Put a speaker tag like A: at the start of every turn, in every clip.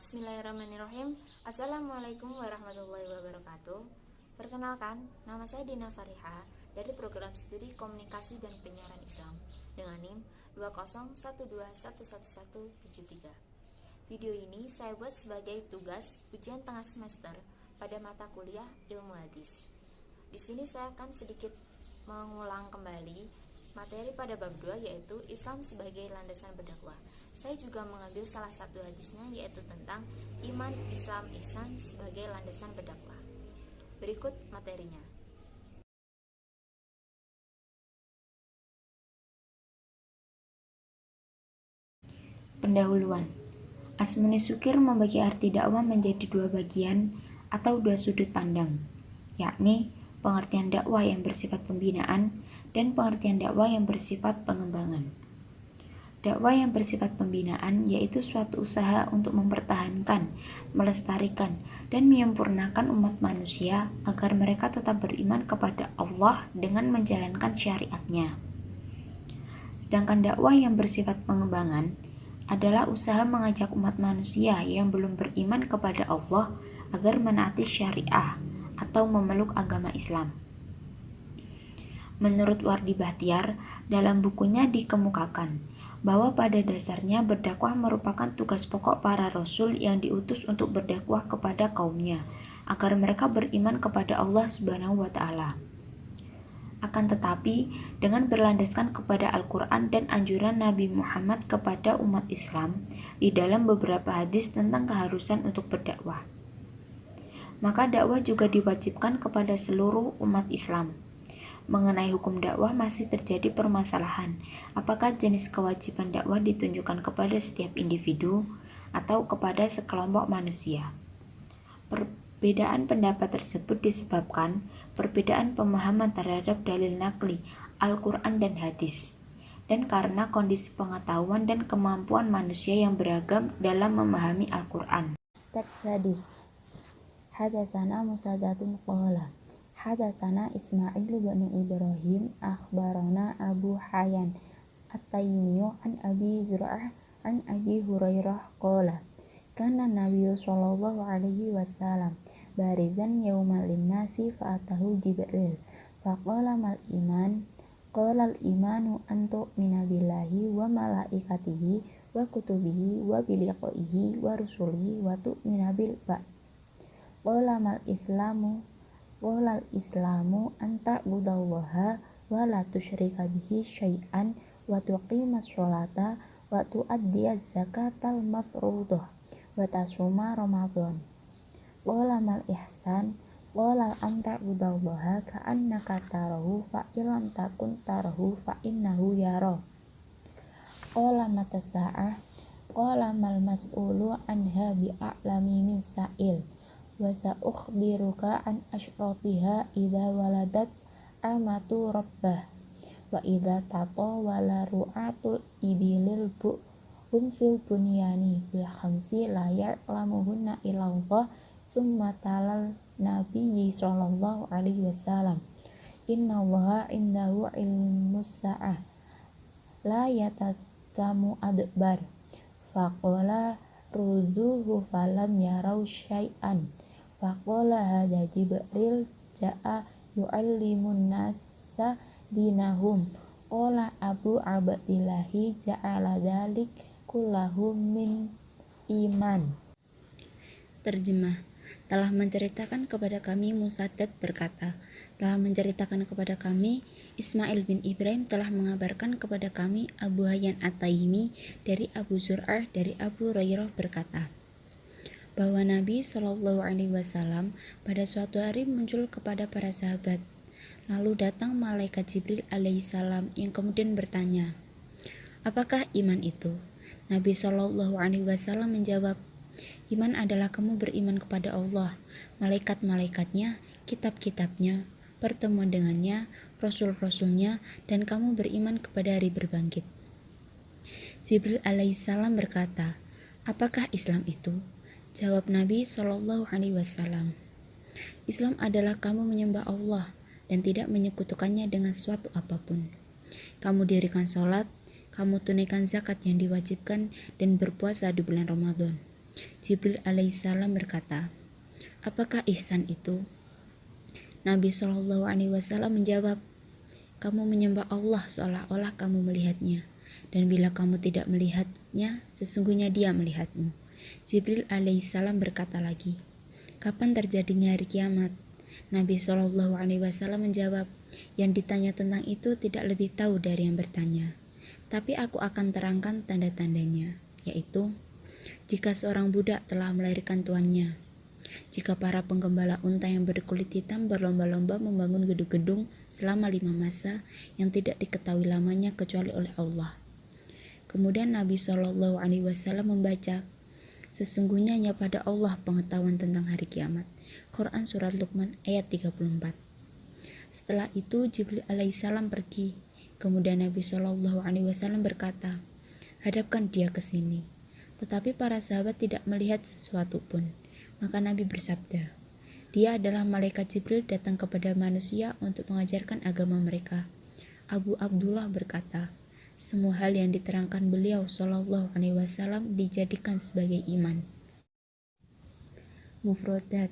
A: Bismillahirrahmanirrahim. Assalamualaikum warahmatullahi wabarakatuh. Perkenalkan, nama saya Dina Fariha dari program studi komunikasi dan penyiaran Islam dengan NIM 201211173. Video ini saya buat sebagai tugas ujian tengah semester pada mata kuliah ilmu hadis. Di sini saya akan sedikit mengulang kembali materi pada bab 2, yaitu Islam sebagai landasan berdakwah. Saya juga mengambil salah satu hadisnya, yaitu tentang iman, Islam, ihsan sebagai landasan berdakwah. Berikut materinya.
B: Pendahuluan. Asmuni Sukir membagi arti dakwah menjadi dua bagian atau dua sudut pandang, yakni pengertian dakwah yang bersifat pembinaan dan pengertian dakwah yang bersifat pengembangan. Dakwah yang bersifat pembinaan yaitu suatu usaha untuk mempertahankan, melestarikan, dan menyempurnakan umat manusia agar mereka tetap beriman kepada Allah dengan menjalankan syariatnya. Sedangkan dakwah yang bersifat pengembangan adalah usaha mengajak umat manusia yang belum beriman kepada Allah agar menaati syariah atau memeluk agama Islam. Menurut Wardi Bahtiar, dalam bukunya dikemukakan bahwa pada dasarnya berdakwah merupakan tugas pokok para rasul yang diutus untuk berdakwah kepada kaumnya agar mereka beriman kepada Allah Subhanahu wa taala. Akan tetapi, dengan berlandaskan kepada Al-Quran dan anjuran Nabi Muhammad kepada umat Islam di dalam beberapa hadis tentang keharusan untuk berdakwah, maka dakwah juga diwajibkan kepada seluruh umat Islam. Mengenai hukum dakwah masih terjadi permasalahan, apakah jenis kewajiban dakwah ditunjukkan kepada setiap individu atau kepada sekelompok manusia. Perbedaan pendapat tersebut disebabkan perbedaan pemahaman terhadap dalil nakli, Al-Quran dan hadis, dan karena kondisi pengetahuan dan kemampuan manusia yang beragam dalam memahami Al-Quran.
C: Teks hadis. Hadatsana Musaddatun qala Hadatsana Ismail bin Ibrahim akhbarana Abu Hayyan At-Taimiyu an Abi Zur'ah an Abi Hurairah qala kana Nabiyyu sallallahu alaihi wasallam barizan yaumal linnasi fa'atahu Jibril faqala mal iman qala al imanu an tu'mina billahi wa malaikatihi wa kutubihi wa biliqaihi wa rusulihi wa tu'mina bil ba'd qala mal islamu qala al islamu an ta'budallaha wa la tusyrika bihi syai'an wa tuqimas sholata wa tu'addiyaz zakatal mafruḍah wa tasuma ramadhan qala mal ihsan qala an ta'budallaha ka'annaka tarahu fa illam takun tarahu fa innahu yara qala mata sa'ah qala mal mas'ulu anha bi'a'lami min sa'il wa sa'ukhbiruka an asyratiha idza waladat amatu rabbah wa idza tatawala ru'atul ibilil bu'hum fil bunyani bil khamsi la ya'lamuhunna illallah summa talal nabiyyi sallallahu alaihi wasallam innallaha indahu ilmus sa'ah la yatathamu adbar faqala ruduhu falam yarau syai'an faqala hadza Jibril ja'a yu'allimun nasa dinahum qala Abu Abdillahi ja'ala dzalik kullahu min iman.
B: Terjemah. Telah menceritakan kepada kami Musaddad berkata, telah menceritakan kepada kami Ismail bin Ibrahim telah mengabarkan kepada kami Abu Hayyan At-Taimi dari Abu Zur'ah dari Abu Hurairah berkata, bahwa Nabi Shallallahu Alaihi Wasallam pada suatu hari muncul kepada para sahabat. Lalu datang malaikat Jibril alaihissalam yang kemudian bertanya, apakah iman itu? Nabi Shallallahu Alaihi Wasallam menjawab, iman adalah kamu beriman kepada Allah, malaikat-malaikatnya, kitab-kitabnya, pertemuan dengannya, rasul-rasulnya, dan kamu beriman kepada hari berbangkit. Jibril alaihissalam berkata, apakah Islam itu? Jawab Nabi Shallallahu Alaihi Wasallam, Islam adalah kamu menyembah Allah dan tidak menyekutukannya dengan suatu apapun. Kamu dirikan sholat, kamu tunaikan zakat yang diwajibkan dan berpuasa di bulan Ramadan. Jibril alaihissalam berkata, "Apakah ihsan itu?" Nabi Shallallahu Alaihi Wasallam menjawab, "Kamu menyembah Allah seolah-olah kamu melihatnya, dan bila kamu tidak melihatnya, sesungguhnya Dia melihatmu." Jibril alaihissalam berkata lagi, "Kapan terjadinya hari kiamat?" Nabi Shallallahu Alaihi Wasallam menjawab, "Yang ditanya tentang itu tidak lebih tahu dari yang bertanya. Tapi aku akan terangkan tanda-tandanya, yaitu jika seorang budak telah melahirkan tuannya, jika para penggembala unta yang berkulit hitam berlomba-lomba membangun gedung-gedung selama 5 masa yang tidak diketahui lamanya kecuali oleh Allah." Kemudian Nabi Shallallahu Alaihi Wasallam membaca, "Sesungguhnya hanya pada Allah pengetahuan tentang hari kiamat." Quran Surat Luqman ayat 34. Setelah itu Jibril alaihissalam pergi. Kemudian Nabi Shallallahu Alaihi Wasallam berkata, "Hadapkan dia ke sini." Tetapi para sahabat tidak melihat sesuatu pun. Maka Nabi bersabda, "Dia adalah malaikat Jibril datang kepada manusia untuk mengajarkan agama mereka." Abu Abdullah berkata, semua hal yang diterangkan beliau Shallallahu Alaihi Wasallam dijadikan sebagai iman. Mufrodat.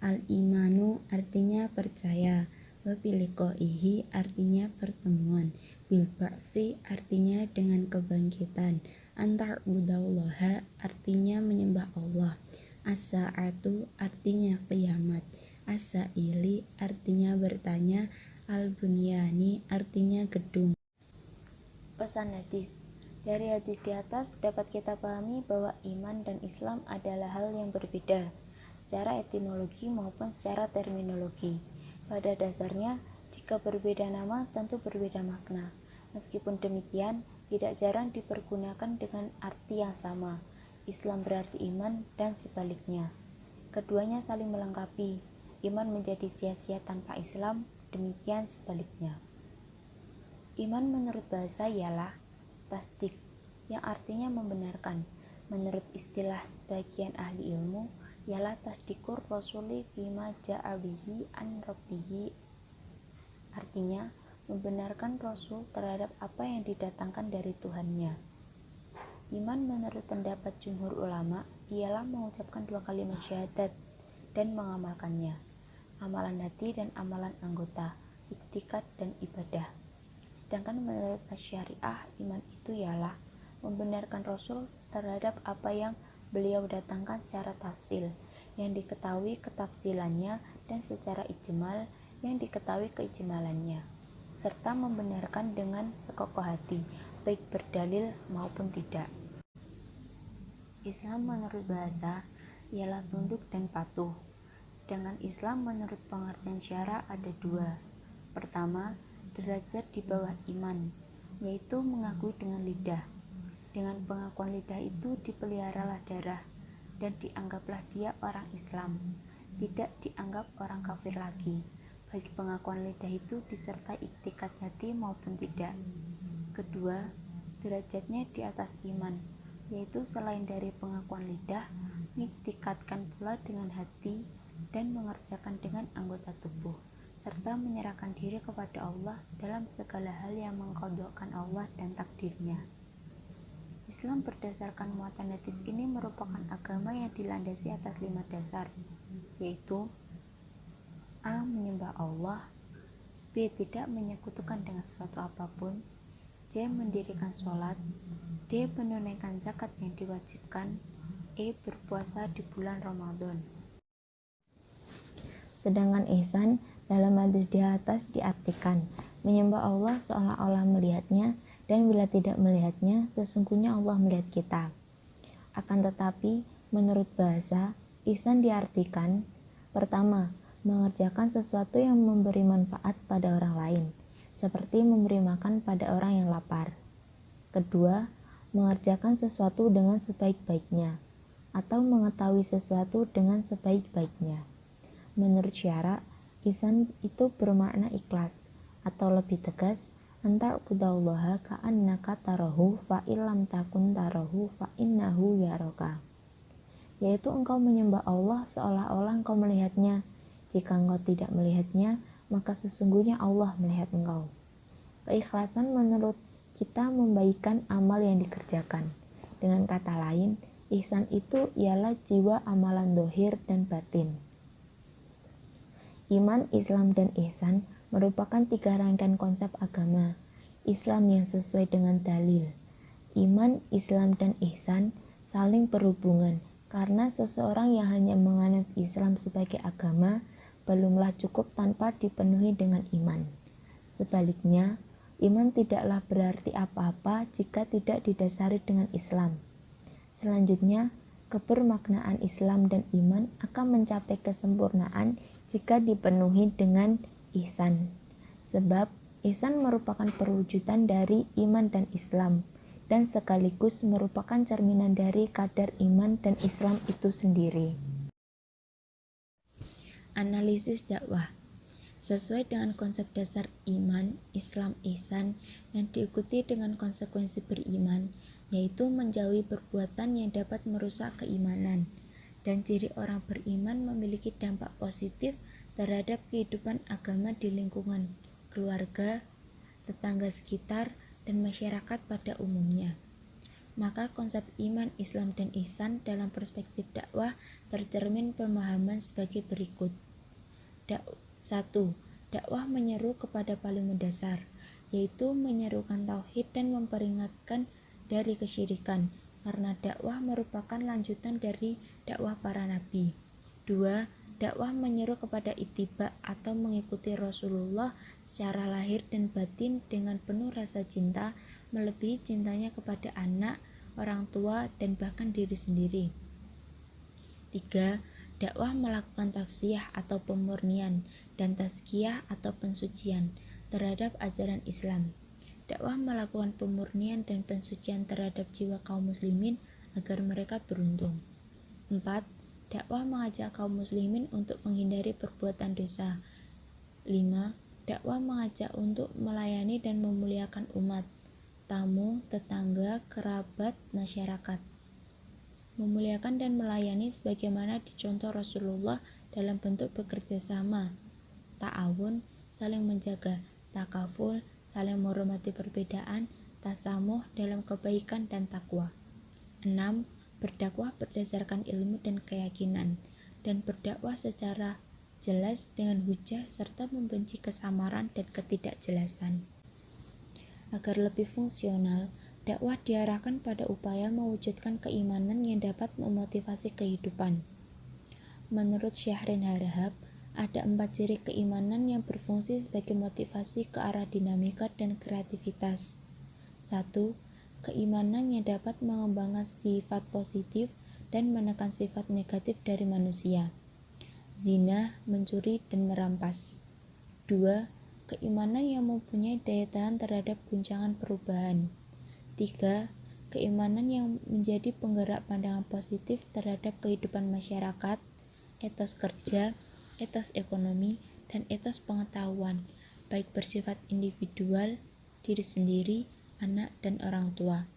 B: Al-imanu artinya percaya, wa biliqaihi artinya pertemuan, bil ba'tsi artinya dengan kebangkitan, anta'budallaha artinya menyembah Allah, as-sa'atu artinya kiamat, as-sa'ili artinya bertanya, al-bunyani artinya gedung.
C: Pesan hadis. Dari hadis di atas dapat kita pahami bahwa iman dan Islam adalah hal yang berbeda secara etimologi maupun secara terminologi. Pada dasarnya, jika berbeda nama tentu berbeda makna. Meskipun demikian, tidak jarang dipergunakan dengan arti yang sama. Islam berarti iman dan sebaliknya. Keduanya saling melengkapi. Iman menjadi sia-sia tanpa Islam, demikian sebaliknya. Iman menurut bahasa ialah tasdik, yang artinya membenarkan. Menurut istilah sebagian ahli ilmu, ialah tasdikur rasuli fima ja'a bihi an rabbihi, artinya membenarkan Rasul terhadap apa yang didatangkan dari Tuhannya. Iman menurut pendapat jumhur ulama ialah mengucapkan 2 kalimat syahadat dan mengamalkannya, amalan hati dan amalan anggota, iktikad dan ibadah. Sedangkan menurut syariah, iman itu ialah membenarkan Rasul terhadap apa yang beliau datangkan secara tafsil, yang diketahui ketafsilannya, dan secara ijmal, yang diketahui keijmalannya, serta membenarkan dengan sekokoh hati, baik berdalil maupun tidak. Islam menurut bahasa ialah tunduk dan patuh, sedangkan Islam menurut pengertian syara ada 2. Pertama, derajat di bawah iman, yaitu mengakui dengan lidah. Dengan pengakuan lidah itu dipeliharalah darah dan dianggaplah dia orang Islam, tidak dianggap orang kafir lagi, baik pengakuan lidah itu disertai iktikad hati maupun tidak. Kedua, derajatnya di atas iman, yaitu selain dari pengakuan lidah, mengiktikadkan pula dengan hati dan mengerjakan dengan anggota tubuh, serta menyerahkan diri kepada Allah dalam segala hal yang mengqadhakan Allah dan takdirnya. Islam berdasarkan muatan hadis ini merupakan agama yang dilandasi atas 5 dasar, yaitu A. Menyembah Allah, B. Tidak menyekutukan dengan suatu apapun, C. Mendirikan sholat, D. Menunaikan zakat yang diwajibkan, E. Berpuasa di bulan Ramadan. Sedangkan ihsan dalam hadis di atas diartikan menyembah Allah seolah-olah melihatnya, dan bila tidak melihatnya, sesungguhnya Allah melihat kita. Akan tetapi, menurut bahasa, ihsan diartikan pertama, mengerjakan sesuatu yang memberi manfaat pada orang lain, seperti memberi makan pada orang yang lapar. Kedua, mengerjakan sesuatu dengan sebaik-baiknya, atau mengetahui sesuatu dengan sebaik-baiknya. Menurut syara, ihsan itu bermakna ikhlas, atau lebih tegas, anta'budallaha ka'annaka tarahu fa illam takun tarahu fa innahu yaraka, yaitu engkau menyembah Allah seolah-olah engkau melihatnya. Jika engkau tidak melihatnya, maka sesungguhnya Allah melihat engkau. Keikhlasan menurut kita membaikkan amal yang dikerjakan. Dengan kata lain, Ihsan itu ialah jiwa amalan dohir dan batin. Iman, Islam, dan ihsan merupakan 3 rangkaian konsep agama Islam yang sesuai dengan dalil. Iman, Islam, dan ihsan saling berhubungan karena seseorang yang hanya menganut Islam sebagai agama belumlah cukup tanpa dipenuhi dengan iman. Sebaliknya, iman tidaklah berarti apa-apa jika tidak didasari dengan Islam. Selanjutnya, kebermaknaan Islam dan iman akan mencapai kesempurnaan jika dipenuhi dengan ihsan. Sebab ihsan merupakan perwujudan dari iman dan Islam dan sekaligus merupakan cerminan dari kadar iman dan Islam itu sendiri.
B: Analisis dakwah sesuai dengan konsep dasar iman, Islam, ihsan yang diikuti dengan konsekuensi beriman, yaitu menjauhi perbuatan yang dapat merusak keimanan. Dan ciri orang beriman memiliki dampak positif terhadap kehidupan agama di lingkungan keluarga, tetangga sekitar, dan masyarakat pada umumnya. Maka konsep iman, Islam, dan ihsan dalam perspektif dakwah tercermin pemahaman sebagai berikut. 1. Dakwah menyeru kepada paling mendasar, yaitu menyerukan tauhid dan memperingatkan dari kesyirikan, karena dakwah merupakan lanjutan dari dakwah para nabi. 2. Dakwah menyeru kepada ittiba atau mengikuti Rasulullah secara lahir dan batin dengan penuh rasa cinta, melebihi cintanya kepada anak, orang tua, dan bahkan diri sendiri. 3. Dakwah melakukan tafsiyah atau pemurnian dan tazkiyah atau pensucian terhadap ajaran Islam. Dakwah melakukan pemurnian dan pensucian terhadap jiwa kaum muslimin agar mereka beruntung. 4. Dakwah mengajak kaum muslimin untuk menghindari perbuatan dosa. 5. Dakwah mengajak untuk melayani dan memuliakan umat, tamu, tetangga, kerabat, masyarakat. Memuliakan dan melayani sebagaimana dicontoh Rasulullah dalam bentuk bekerja sama, ta'awun, saling menjaga, takaful, saling menghormati perbedaan, tasamuh dalam kebaikan dan takwa. 6. Berdakwah berdasarkan ilmu dan keyakinan, dan berdakwah secara jelas dengan hujah serta membenci kesamaran dan ketidakjelasan. Agar lebih fungsional, dakwah diarahkan pada upaya mewujudkan keimanan yang dapat memotivasi kehidupan. Menurut Syahrin Harahap, ada 4 ciri keimanan yang berfungsi sebagai motivasi ke arah dinamika dan kreativitas. 1. Keimanan yang dapat mengembangkan sifat positif dan menekan sifat negatif dari manusia. Zina, mencuri, dan merampas. 2. Keimanan yang mempunyai daya tahan terhadap guncangan perubahan. 3. Keimanan yang menjadi penggerak pandangan positif terhadap kehidupan masyarakat, etos kerja, etos ekonomi, dan etos pengetahuan, baik bersifat individual, diri sendiri, anak dan orang tua,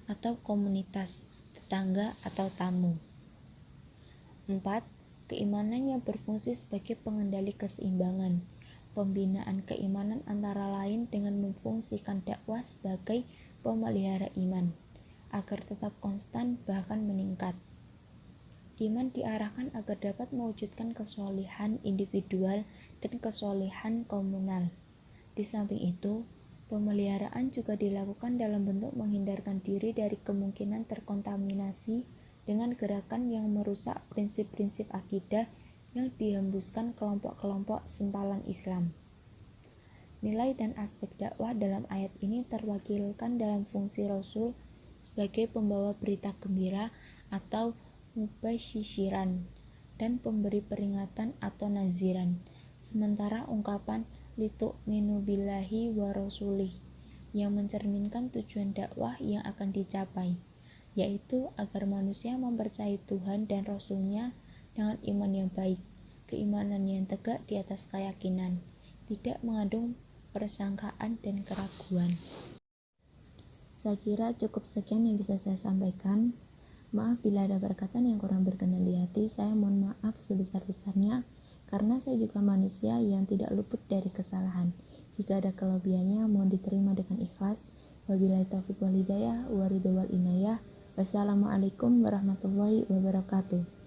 B: atau komunitas, tetangga atau tamu. 4. Keimanan yang berfungsi sebagai pengendali keseimbangan. Pembinaan keimanan antara lain dengan memfungsikan dakwah sebagai pemelihara iman, agar tetap konstan bahkan meningkat. Iman diarahkan agar dapat mewujudkan kesolehan individual dan kesolehan komunal. Di samping itu, pemeliharaan juga dilakukan dalam bentuk menghindarkan diri dari kemungkinan terkontaminasi dengan gerakan yang merusak prinsip-prinsip akidah yang dihembuskan kelompok-kelompok sempalan Islam. Nilai dan aspek dakwah dalam ayat ini terwakilkan dalam fungsi Rasul sebagai pembawa berita gembira atau mubasyisyiran dan pemberi peringatan atau naziran, sementara ungkapan litu'minu billahi wa rasulih yang mencerminkan tujuan dakwah yang akan dicapai, yaitu agar manusia mempercayai Tuhan dan Rasul-Nya dengan iman yang baik, keimanan yang tegak di atas keyakinan, tidak mengandung persangkaan dan keraguan. Saya kira cukup sekian yang bisa saya sampaikan. Maaf bila ada perkataan yang kurang berkenan di hati, saya mohon maaf sebesar-besarnya, karena saya juga manusia yang tidak luput dari kesalahan. Jika ada kelebihannya, mohon diterima dengan ikhlas. Wabillahi taufiq wal hidayah, wa ridho wal inayah. Wassalamualaikum warahmatullahi wabarakatuh.